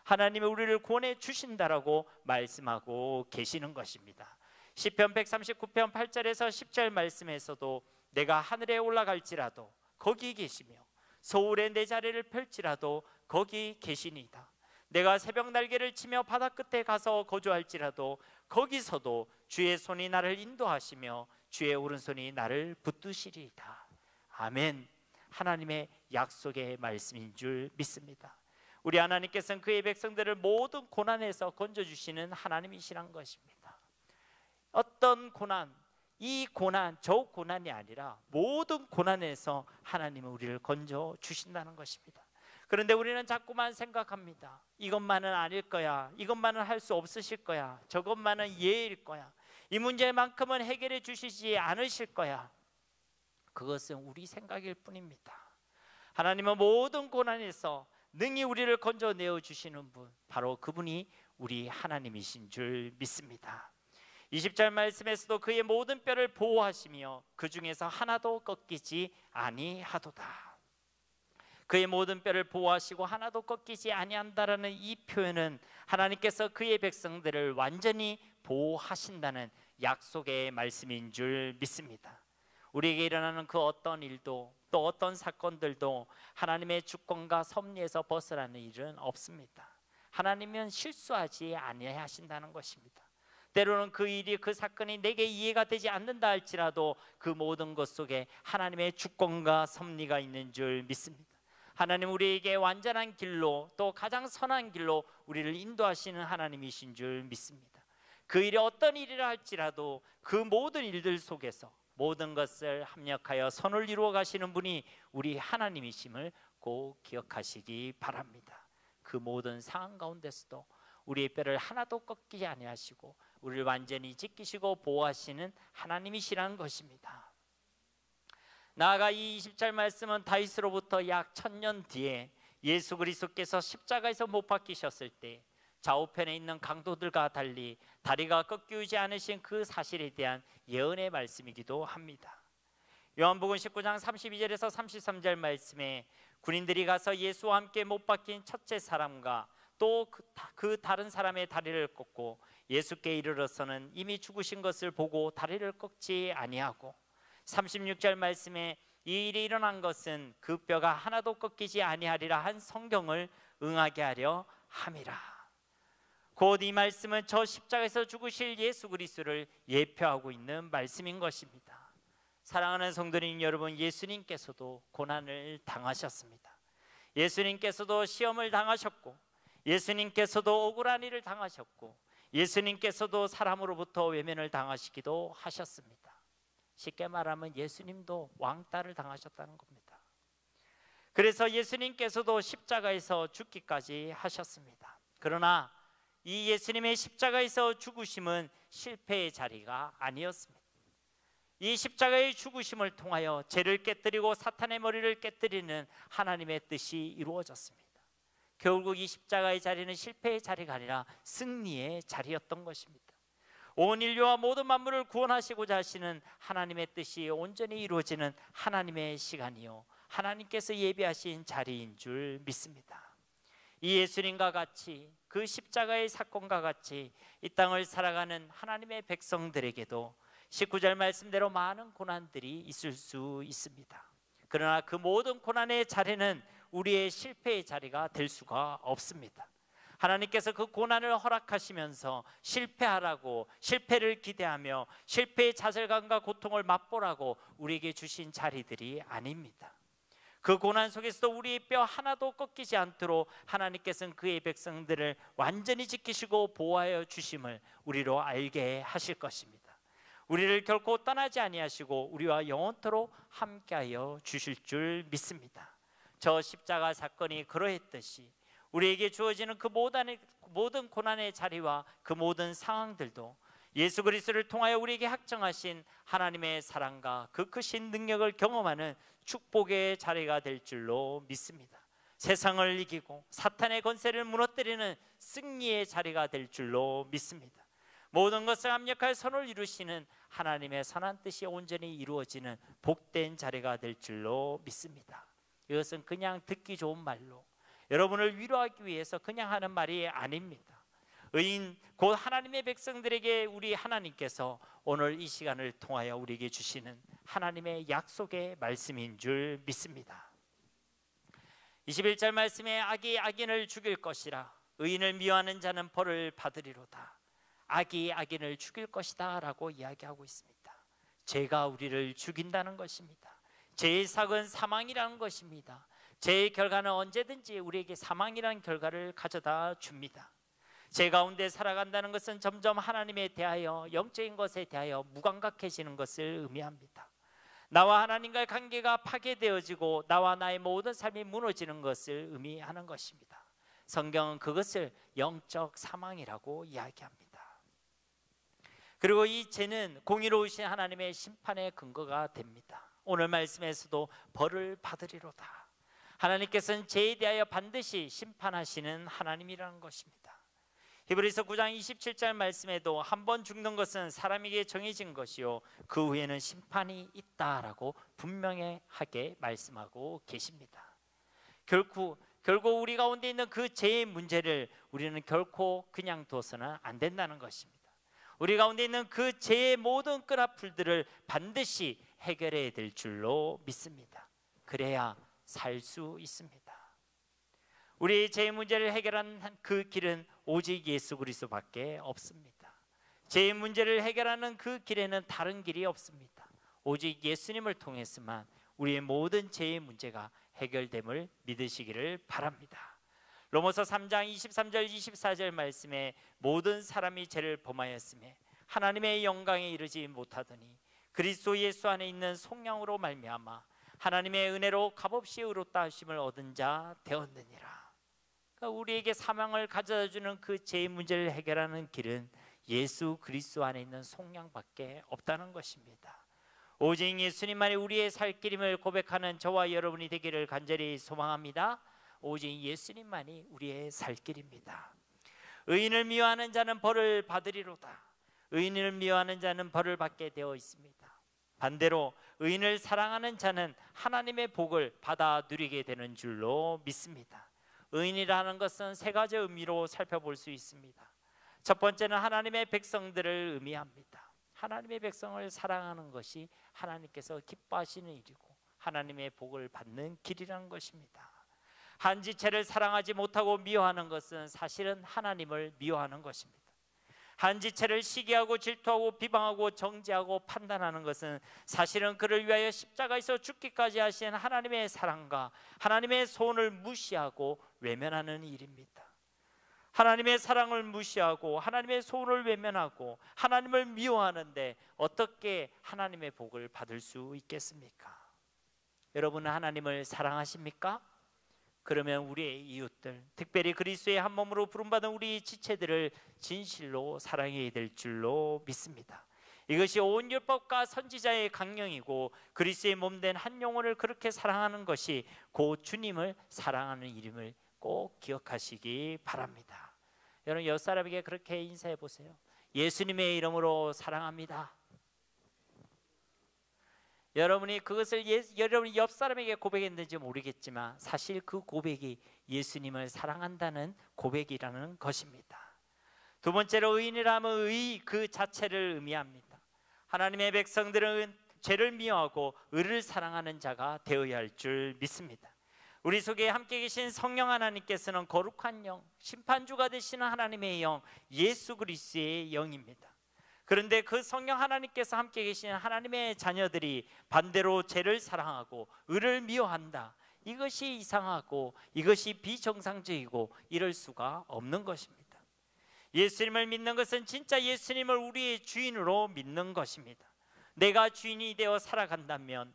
Speaker 1: 하나님이 우리를 구원해 주신다라고 말씀하고 계시는 것입니다. 시편 139편 8절에서 10절 말씀에서도 내가 하늘에 올라갈지라도 거기 계시며 서울에 내 자리를 펼지라도 거기 계시니이다. 내가 새벽 날개를 치며 바다 끝에 가서 거주할지라도 거기서도 주의 손이 나를 인도하시며 주의 오른손이 나를 붙드시리이다. 아멘. 하나님의 약속의 말씀인 줄 믿습니다. 우리 하나님께서는 그의 백성들을 모든 고난에서 건져주시는 하나님이시란 것입니다. 어떤 고난, 이 고난, 저 고난이 아니라 모든 고난에서 하나님은 우리를 건져 주신다는 것입니다. 그런데 우리는 자꾸만 생각합니다. 이것만은 아닐 거야, 이것만은 할 수 없으실 거야, 저것만은 예일 거야, 이 문제만큼은 해결해 주시지 않으실 거야. 그것은 우리 생각일 뿐입니다. 하나님은 모든 고난에서 능히 우리를 건져내어 주시는 분, 바로 그분이 우리 하나님이신 줄 믿습니다. 20절 말씀에서도 그의 모든 뼈를 보호하시며 그 중에서 하나도 꺾이지 아니하도다. 그의 모든 뼈를 보호하시고 하나도 꺾이지 아니한다라는 이 표현은 하나님께서 그의 백성들을 완전히 보호하신다는 약속의 말씀인 줄 믿습니다. 우리에게 일어나는 그 어떤 일도 또 어떤 사건들도 하나님의 주권과 섭리에서 벗어나는 일은 없습니다. 하나님은 실수하지 아니하신다는 것입니다. 때로는 그 일이, 그 사건이 내게 이해가 되지 않는다 할지라도 그 모든 것 속에 하나님의 주권과 섭리가 있는 줄 믿습니다. 하나님 우리에게 완전한 길로, 또 가장 선한 길로 우리를 인도하시는 하나님이신 줄 믿습니다. 그 일이 어떤 일이라 할지라도 그 모든 일들 속에서 모든 것을 합력하여 선을 이루어 가시는 분이 우리 하나님이심을 꼭 기억하시기 바랍니다. 그 모든 상황 가운데서도 우리의 뼈를 하나도 꺾이지 아니하시고 우리를 완전히 지키시고 보호하시는 하나님이시라는 것입니다. 나아가 이 20절 말씀은 다윗으로부터 약 1000년 뒤에 예수 그리스도께서 십자가에서 못 박히셨을 때 좌우편에 있는 강도들과 달리 다리가 꺾이지 않으신 그 사실에 대한 예언의 말씀이기도 합니다. 요한복음 19장 32절에서 33절 말씀에 군인들이 가서 예수와 함께 못 박힌 첫째 사람과 또 그 다른 사람의 다리를 꺾고 예수께 이르러서는 이미 죽으신 것을 보고 다리를 꺾지 아니하고, 36절 말씀에 이 일이 일어난 것은 그 뼈가 하나도 꺾이지 아니하리라 한 성경을 응하게 하려 함이라. 곧 이 말씀은 저 십자가에서 죽으실 예수 그리스도를 예표하고 있는 말씀인 것입니다. 사랑하는 성도님 여러분, 예수님께서도 고난을 당하셨습니다. 예수님께서도 시험을 당하셨고, 예수님께서도 억울한 일을 당하셨고, 예수님께서도 사람으로부터 외면을 당하시기도 하셨습니다. 쉽게 말하면 예수님도 왕따를 당하셨다는 겁니다. 그래서 예수님께서도 십자가에서 죽기까지 하셨습니다. 그러나 이 예수님의 십자가에서 죽으심은 실패의 자리가 아니었습니다. 이 십자가의 죽으심을 통하여 죄를 깨뜨리고 사탄의 머리를 깨뜨리는 하나님의 뜻이 이루어졌습니다. 결국 이 십자가의 자리는 실패의 자리가 아니라 승리의 자리였던 것입니다. 온 인류와 모든 만물을 구원하시고자 하시는 하나님의 뜻이 온전히 이루어지는 하나님의 시간이요, 하나님께서 예비하신 자리인 줄 믿습니다. 이 예수님과 같이, 그 십자가의 사건과 같이 이 땅을 살아가는 하나님의 백성들에게도 19절 말씀대로 많은 고난들이 있을 수 있습니다. 그러나 그 모든 고난의 자리는 우리의 실패의 자리가 될 수가 없습니다. 하나님께서 그 고난을 허락하시면서 실패하라고, 실패를 기대하며 실패의 좌절감과 고통을 맛보라고 우리에게 주신 자리들이 아닙니다. 그 고난 속에서도 우리의 뼈 하나도 꺾이지 않도록 하나님께서는 그의 백성들을 완전히 지키시고 보호하여 주심을 우리로 알게 하실 것입니다. 우리를 결코 떠나지 아니하시고 우리와 영원토록 함께하여 주실 줄 믿습니다. 저 십자가 사건이 그러했듯이 우리에게 주어지는 그 모든 고난의 자리와 그 모든 상황들도 예수 그리스도를 통하여 우리에게 확정하신 하나님의 사랑과 그 크신 능력을 경험하는 축복의 자리가 될 줄로 믿습니다. 세상을 이기고 사탄의 권세를 무너뜨리는 승리의 자리가 될 줄로 믿습니다. 모든 것을 합력하여 선을 이루시는 하나님의 선한 뜻이 온전히 이루어지는 복된 자리가 될 줄로 믿습니다. 이것은 그냥 듣기 좋은 말로, 여러분을 위로하기 위해서 그냥 하는 말이 아닙니다. 의인 곧 하나님의 백성들에게 우리 하나님께서 오늘 이 시간을 통하여 우리에게 주시는 하나님의 약속의 말씀인 줄 믿습니다. 21절 말씀에 악이 악인을 죽일 것이라 의인을 미워하는 자는 벌을 받으리로다. 악이 악인을 죽일 것이다 라고 이야기하고 있습니다. 죄가 우리를 죽인다는 것입니다. 죄의 삭은 사망이라는 것입니다. 죄의 결과는 언제든지 우리에게 사망이라는 결과를 가져다 줍니다. 제 가운데 살아간다는 것은 점점 하나님에 대하여, 영적인 것에 대하여 무감각해지는 것을 의미합니다. 나와 하나님과의 관계가 파괴되어지고 나와 나의 모든 삶이 무너지는 것을 의미하는 것입니다. 성경은 그것을 영적 사망이라고 이야기합니다. 그리고 이 죄는 공의로우신 하나님의 심판의 근거가 됩니다. 오늘 말씀에서도 벌을 받으리로다. 하나님께서는 죄에 대하여 반드시 심판하시는 하나님이라는 것입니다. 히브리서 9장 27절 말씀에도 한 번 죽는 것은 사람에게 정해진 것이요 그 후에는 심판이 있다라고 분명하게 말씀하고 계십니다. 결국 우리 가운데 있는 그 죄의 문제를 우리는 결코 그냥 둬서는 안 된다는 것입니다. 우리 가운데 있는 그 죄의 모든 끈아풀들을 반드시 해결해야 될 줄로 믿습니다. 그래야 살 수 있습니다. 우리의 죄의 문제를 해결하는 그 길은 오직 예수 그리스도밖에 없습니다. 죄의 문제를 해결하는 그 길에는 다른 길이 없습니다. 오직 예수님을 통해서만 우리의 모든 죄의 문제가 해결됨을 믿으시기를 바랍니다. 로마서 3장 23절 24절 말씀에 모든 사람이 죄를 범하였으며 하나님의 영광에 이르지 못하더니 그리스도 예수 안에 있는 속량으로 말미암아 하나님의 은혜로 값없이 의롭다 하심을 얻은 자 되었느니라. 그러니까 우리에게 사명을 가져다주는 그 죄의 문제를 해결하는 길은 예수 그리스도 안에 있는 속량밖에 없다는 것입니다. 오직 예수님만이 우리의 살 길임을 고백하는 저와 여러분이 되기를 간절히 소망합니다. 오직 예수님만이 우리의 살 길입니다. 의인을 미워하는 자는 벌을 받으리로다. 의인을 미워하는 자는 벌을 받게 되어 있습니다. 반대로 의인을 사랑하는 자는 하나님의 복을 받아 누리게 되는 줄로 믿습니다. 의인이라는 것은 세 가지 의미로 살펴볼 수 있습니다. 첫 번째는 하나님의 백성들을 의미합니다. 하나님의 백성을 사랑하는 것이 하나님께서 기뻐하시는 일이고 하나님의 복을 받는 길이라는 것입니다. 한 지체를 사랑하지 못하고 미워하는 것은 사실은 하나님을 미워하는 것입니다. 한 지체를 시기하고 질투하고 비방하고 정죄하고 판단하는 것은 사실은 그를 위하여 십자가에서 죽기까지 하신 하나님의 사랑과 하나님의 소원을 무시하고 외면하는 일입니다. 하나님의 사랑을 무시하고 하나님의 소원을 외면하고 하나님을 미워하는데 어떻게 하나님의 복을 받을 수 있겠습니까? 여러분은 하나님을 사랑하십니까? 그러면 우리의 이웃들, 특별히 그리스도의 한 몸으로 부름받은 우리 지체들을 진실로 사랑해야 될 줄로 믿습니다. 이것이 온 율법과 선지자의 강령이고 그리스도의 몸된 한 영혼을 그렇게 사랑하는 것이 곧 주님을 사랑하는 일임을 꼭 기억하시기 바랍니다. 여러분 옆 사람에게 그렇게 인사해 보세요. 예수님의 이름으로 사랑합니다. 여러분이 그것을 여러분이 옆 사람에게 고백했는지 모르겠지만 사실 그 고백이 예수님을 사랑한다는 고백이라는 것입니다. 두 번째로 의인이라면 의 그 자체를 의미합니다. 하나님의 백성들은 죄를 미워하고 의를 사랑하는 자가 되어야 할 줄 믿습니다. 우리 속에 함께 계신 성령 하나님께서는 거룩한 영, 심판주가 되시는 하나님의 영, 예수 그리스도의 영입니다. 그런데 그 성령 하나님께서 함께 계시는 하나님의 자녀들이 반대로 죄를 사랑하고 의를 미워한다. 이것이 이상하고 이것이 비정상적이고 이럴 수가 없는 것입니다. 예수님을 믿는 것은 진짜 예수님을 우리의 주인으로 믿는 것입니다. 내가 주인이 되어 살아간다면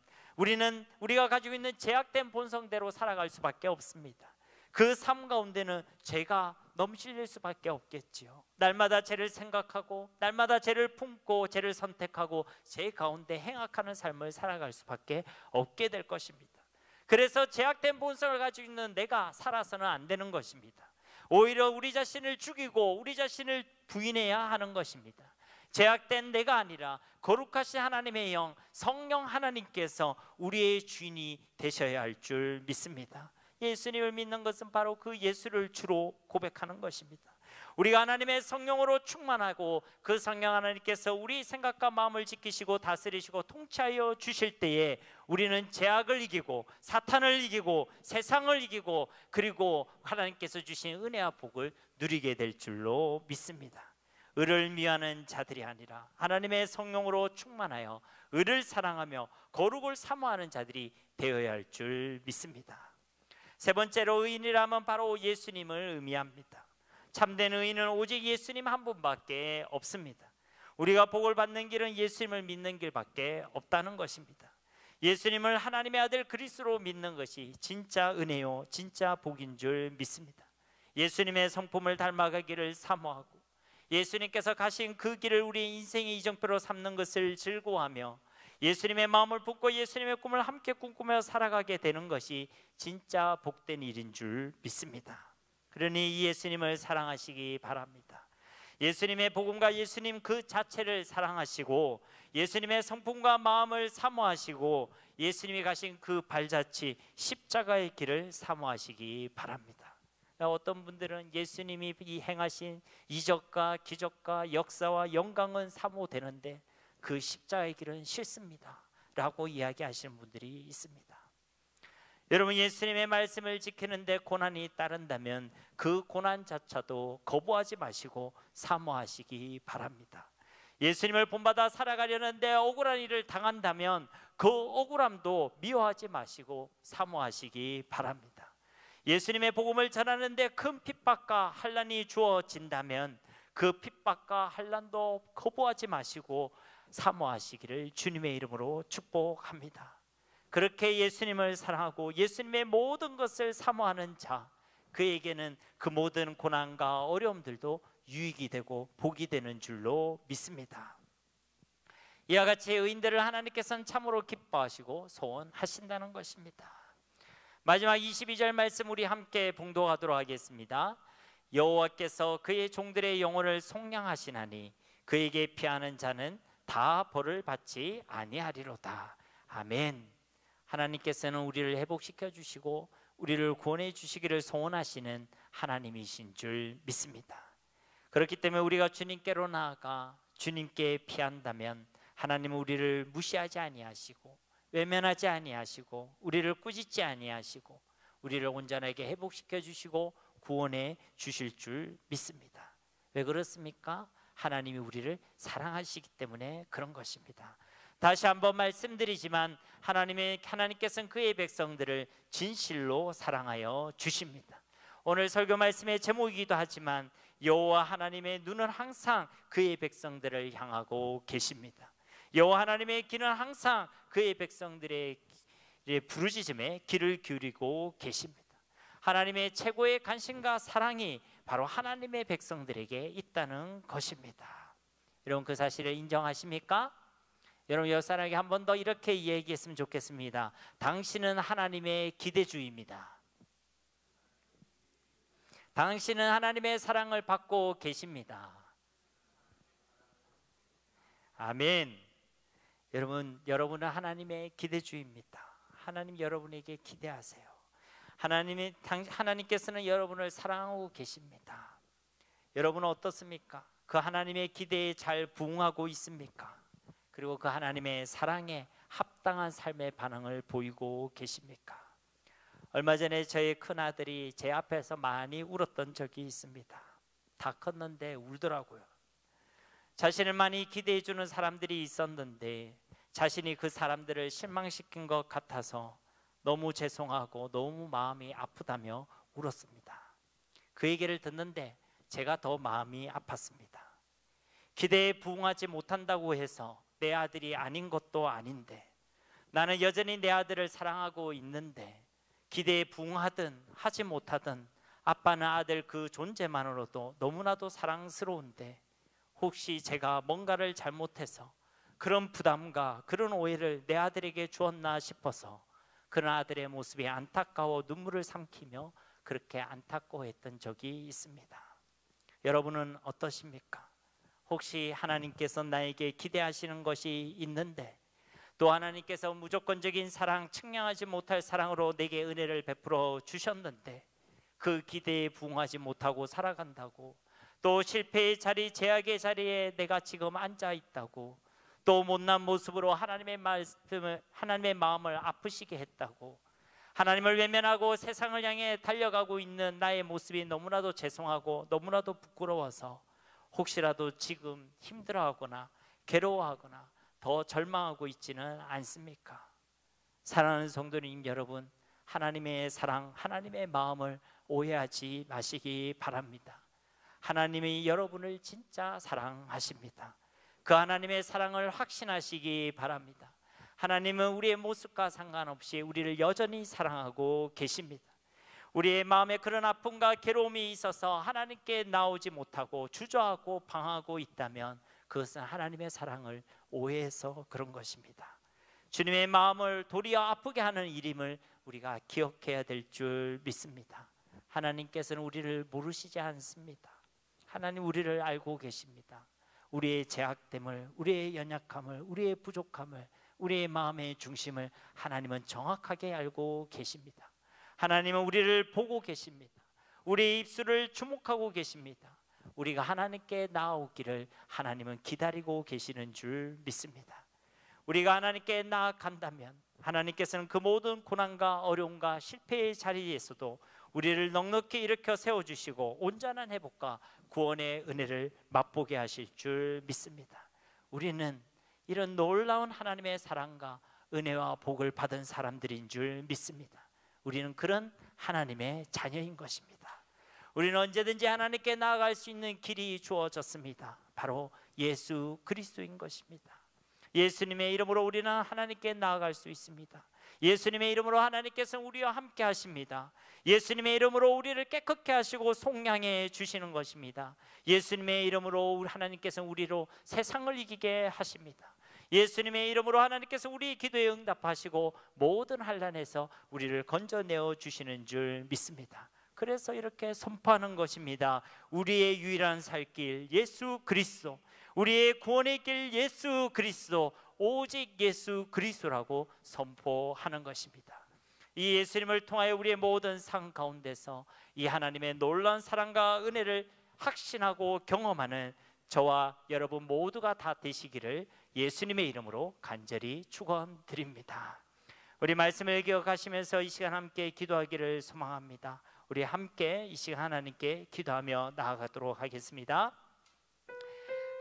Speaker 1: 우리가 가지고 있는 제약된 본성대로 살아갈 수밖에 없습니다. 그 삶 가운데는 죄가 넘실릴 수밖에 없겠지요. 날마다 죄를 생각하고 날마다 죄를 품고 죄를 선택하고 죄 가운데 행악하는 삶을 살아갈 수밖에 없게 될 것입니다. 그래서 제약된 본성을 가지고 있는 내가 살아서는 안 되는 것입니다. 오히려 우리 자신을 죽이고 우리 자신을 부인해야 하는 것입니다. 제약된 내가 아니라 거룩하신 하나님의 영, 성령 하나님께서 우리의 주인이 되셔야 할 줄 믿습니다. 예수님을 믿는 것은 바로 그 예수를 주로 고백하는 것입니다. 우리가 하나님의 성령으로 충만하고 그 성령 하나님께서 우리 생각과 마음을 지키시고 다스리시고 통치하여 주실 때에 우리는 죄악을 이기고 사탄을 이기고 세상을 이기고 그리고 하나님께서 주신 은혜와 복을 누리게 될 줄로 믿습니다. 의를 미워하는 자들이 아니라 하나님의 성령으로 충만하여 의를 사랑하며 거룩을 사모하는 자들이 되어야 할 줄 믿습니다. 세 번째로 의인이라면 바로 예수님을 의미합니다. 참된 의인은 오직 예수님 한 분밖에 없습니다. 우리가 복을 받는 길은 예수님을 믿는 길밖에 없다는 것입니다. 예수님을 하나님의 아들 그리스도로 믿는 것이 진짜 은혜요, 진짜 복인 줄 믿습니다. 예수님의 성품을 닮아가기를 사모하고 예수님께서 가신 그 길을 우리의 인생의 이정표로 삼는 것을 즐거워하며 예수님의 마음을 품고 예수님의 꿈을 함께 꿈꾸며 살아가게 되는 것이 진짜 복된 일인 줄 믿습니다. 그러니 이 예수님을 사랑하시기 바랍니다. 예수님의 복음과 예수님 그 자체를 사랑하시고 예수님의 성품과 마음을 사모하시고 예수님이 가신 그 발자취 십자가의 길을 사모하시기 바랍니다. 어떤 분들은 예수님이 행하신 이적과 기적과 역사와 영광은 사모되는데 그 십자가의 길은 싫습니다 라고 이야기하시는 분들이 있습니다. 여러분, 예수님의 말씀을 지키는데 고난이 따른다면 그 고난조차도 거부하지 마시고 사모하시기 바랍니다. 예수님을 본받아 살아가려는데 억울한 일을 당한다면 그 억울함도 미워하지 마시고 사모하시기 바랍니다. 예수님의 복음을 전하는데 큰 핍박과 환난이 주어진다면 그 핍박과 환난도 거부하지 마시고 사모하시기를 주님의 이름으로 축복합니다. 그렇게 예수님을 사랑하고 예수님의 모든 것을 사모하는 자, 그에게는 그 모든 고난과 어려움들도 유익이 되고 복이 되는 줄로 믿습니다. 이와 같이 의인들을 하나님께서는 참으로 기뻐하시고 소원하신다는 것입니다. 마지막 22절 말씀 우리 함께 봉독하도록 하겠습니다. 여호와께서 그의 종들의 영혼을 속량하시나니 그에게 피하는 자는 다 벌을 받지 아니하리로다. 아멘. 하나님께서는 우리를 회복시켜 주시고 우리를 구원해 주시기를 소원하시는 하나님이신 줄 믿습니다. 그렇기 때문에 우리가 주님께로 나아가 주님께 피한다면 하나님은 우리를 무시하지 아니하시고 외면하지 아니하시고 우리를 꾸짖지 아니하시고 우리를 온전하게 회복시켜 주시고 구원해 주실 줄 믿습니다. 왜 그렇습니까? 하나님이 우리를 사랑하시기 때문에 그런 것입니다. 다시 한번 말씀드리지만 하나님께서는 그의 백성들을 진실로 사랑하여 주십니다. 오늘 설교 말씀의 제목이기도 하지만 여호와 하나님의 눈은 항상 그의 백성들을 향하고 계십니다. 여호와 하나님의 귀는 항상 그의 백성들의 부르짖음에 귀를 기울이고 계십니다. 하나님의 최고의 관심과 사랑이 바로 하나님의 백성들에게 있다는 것입니다. 여러분, 그 사실을 인정하십니까? 여러분, 옆 사람에게 한 번 더 이렇게 얘기했으면 좋겠습니다. 당신은 하나님의 기대주입니다. 당신은 하나님의 사랑을 받고 계십니다. 아멘. 여러분은 하나님의 기대주입니다. 하나님 여러분에게 기대하세요. 하나님께서는 여러분을 사랑하고 계십니다. 여러분은 어떻습니까? 그 하나님의 기대에 잘 부응하고 있습니까? 그리고 그 하나님의 사랑에 합당한 삶의 반응을 보이고 계십니까? 얼마 전에 저희 큰아들이 제 앞에서 많이 울었던 적이 있습니다. 다 컸는데 울더라고요. 자신을 많이 기대해 주는 사람들이 있었는데 자신이 그 사람들을 실망시킨 것 같아서 너무 죄송하고 너무 마음이 아프다며 울었습니다. 그 얘기를 듣는데 제가 더 마음이 아팠습니다. 기대에 부응하지 못한다고 해서 내 아들이 아닌 것도 아닌데 나는 여전히 내 아들을 사랑하고 있는데 기대에 부응하든 하지 못하든 아빠는 아들 그 존재만으로도 너무나도 사랑스러운데 혹시 제가 뭔가를 잘못해서 그런 부담과 그런 오해를 내 아들에게 주었나 싶어서 그런 아들의 모습이 안타까워 눈물을 삼키며 그렇게 안타까워했던 적이 있습니다. 여러분은 어떠십니까? 혹시 하나님께서 나에게 기대하시는 것이 있는데 또 하나님께서 무조건적인 사랑, 측량하지 못할 사랑으로 내게 은혜를 베풀어 주셨는데 그 기대에 부응하지 못하고 살아간다고, 또 실패의 자리, 제약의 자리에 내가 지금 앉아 있다고, 또 못난 모습으로 하나님의 마음을 아프시게 했다고, 하나님을 외면하고 세상을 향해 달려가고 있는 나의 모습이 너무나도 죄송하고 너무나도 부끄러워서 혹시라도 지금 힘들어하거나 괴로워하거나 더 절망하고 있지는 않습니까? 사랑하는 성도님 여러분, 하나님의 사랑, 하나님의 마음을 오해하지 마시기 바랍니다. 하나님이 여러분을 진짜 사랑하십니다. 그 하나님의 사랑을 확신하시기 바랍니다. 하나님은 우리의 모습과 상관없이 우리를 여전히 사랑하고 계십니다. 우리의 마음에 그런 아픔과 괴로움이 있어서 하나님께 나오지 못하고 주저하고 방황하고 있다면 그것은 하나님의 사랑을 오해해서 그런 것입니다. 주님의 마음을 도리어 아프게 하는 일임을 우리가 기억해야 될 줄 믿습니다. 하나님께서는 우리를 모르시지 않습니다. 하나님 우리를 알고 계십니다. 우리의 제약됨을, 우리의 연약함을, 우리의 부족함을, 우리의 마음의 중심을 하나님은 정확하게 알고 계십니다. 하나님은 우리를 보고 계십니다. 우리의 입술을 주목하고 계십니다. 우리가 하나님께 나아오기를 하나님은 기다리고 계시는 줄 믿습니다. 우리가 하나님께 나아간다면 하나님께서는 그 모든 고난과 어려움과 실패의 자리에서도 우리를 넉넉히 일으켜 세워주시고 온전한 회복과 구원의 은혜를 맛보게 하실 줄 믿습니다. 우리는 이런 놀라운 하나님의 사랑과 은혜와 복을 받은 사람들인 줄 믿습니다. 우리는 그런 하나님의 자녀인 것입니다. 우리는 언제든지 하나님께 나아갈 수 있는 길이 주어졌습니다. 바로 예수 그리스도인 것입니다. 예수님의 이름으로 우리는 하나님께 나아갈 수 있습니다. 예수님의 이름으로 하나님께서는 우리와 함께 하십니다. 예수님의 이름으로 우리를 깨끗게 하시고 속량해 주시는 것입니다. 예수님의 이름으로 하나님께서는 우리로 세상을 이기게 하십니다. 예수님의 이름으로 하나님께서 우리 기도에 응답하시고 모든 환난에서 우리를 건져내어 주시는 줄 믿습니다. 그래서 이렇게 선포하는 것입니다. 우리의 유일한 살 길 예수 그리스도, 우리의 구원의 길 예수 그리스도, 오직 예수 그리스도라고 선포하는 것입니다. 이 예수님을 통하여 우리의 모든 삶 가운데서 이 하나님의 놀라운 사랑과 은혜를 확신하고 경험하는 저와 여러분 모두가 다 되시기를 예수님의 이름으로 간절히 축원드립니다. 우리 말씀을 기억하시면서 이 시간 함께 기도하기를 소망합니다. 우리 함께 이 시간 하나님께 기도하며 나아가도록 하겠습니다.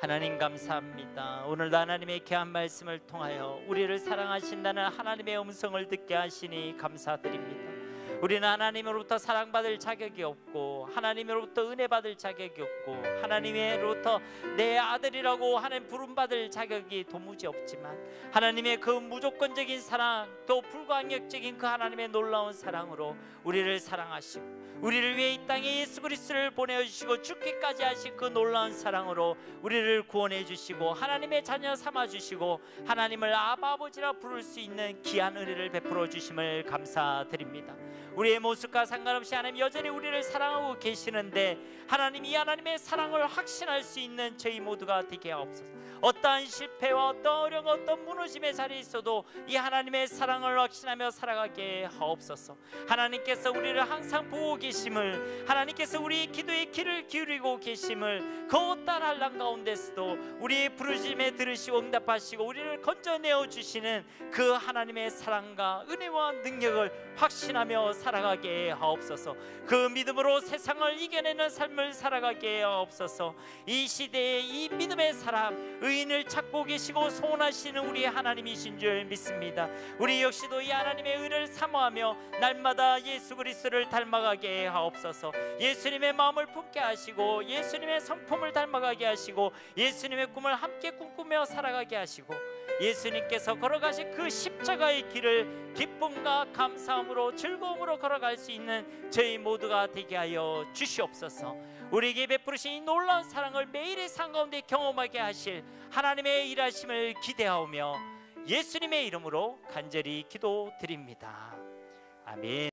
Speaker 1: 하나님 감사합니다. 오늘도 하나님의 귀한 말씀을 통하여 우리를 사랑하신다는 하나님의 음성을 듣게 하시니 감사드립니다. 우리는 하나님으로부터 사랑받을 자격이 없고 하나님으로부터 은혜 받을 자격이 없고 하나님으로부터 내 아들이라고 하는 부름받을 자격이 도무지 없지만 하나님의 그 무조건적인 사랑, 또 불가항력적인 그 하나님의 놀라운 사랑으로 우리를 사랑하시고 우리를 위해 이 땅에 예수 그리스도를 보내주시고 죽기까지 하신 그 놀라운 사랑으로 우리를 구원해 주시고 하나님의 자녀 삼아 주시고 하나님을 아바 아버지라 부를 수 있는 귀한 은혜를 베풀어 주심을 감사드립니다. 우리의 모습과 상관없이 하나님 여전히 우리를 사랑하고 계시는데 하나님 이 하나님의 사랑을 확신할 수 있는 저희 모두가 되게 하옵소서. 어떠한 실패와 어떤 어려움, 어떤 무너짐의 자리에 있어도 이 하나님의 사랑을 확신하며 살아가게 하옵소서. 하나님께서 우리를 항상 보고 계심을, 하나님께서 우리의 기도에 귀를 기울이고 계심을, 그 어떠한 환난 가운데서도 우리의 부르심에 들으시고 응답하시고 우리를 건져내어 주시는 그 하나님의 사랑과 은혜와 능력을 확신하며 살아가게 하옵소서. 그 믿음으로 세상을 이겨내는 삶을 살아가게 하옵소서. 이 시대에 이 믿음의 사람, 의인을 찾고 계시고 소원하시는 우리 하나님이신 줄 믿습니다. 우리 역시도 이 하나님의 의를 사모하며 날마다 예수 그리스도를 닮아가게 하옵소서. 예수님의 마음을 품게 하시고 예수님의 성품을 닮아가게 하시고 예수님의 꿈을 함께 꿈꾸며 살아가게 하시고 예수님께서 걸어가신 그 십자가의 길을 기쁨과 감사함으로 즐거움으로 걸어갈 수 있는 저희 모두가 되게 하여 주시옵소서. 우리에게 베푸르신 이 놀라운 사랑을 매일의 삶 가운데 경험하게 하실 하나님의 일하심을 기대하오며 예수님의 이름으로 간절히 기도드립니다. 아멘.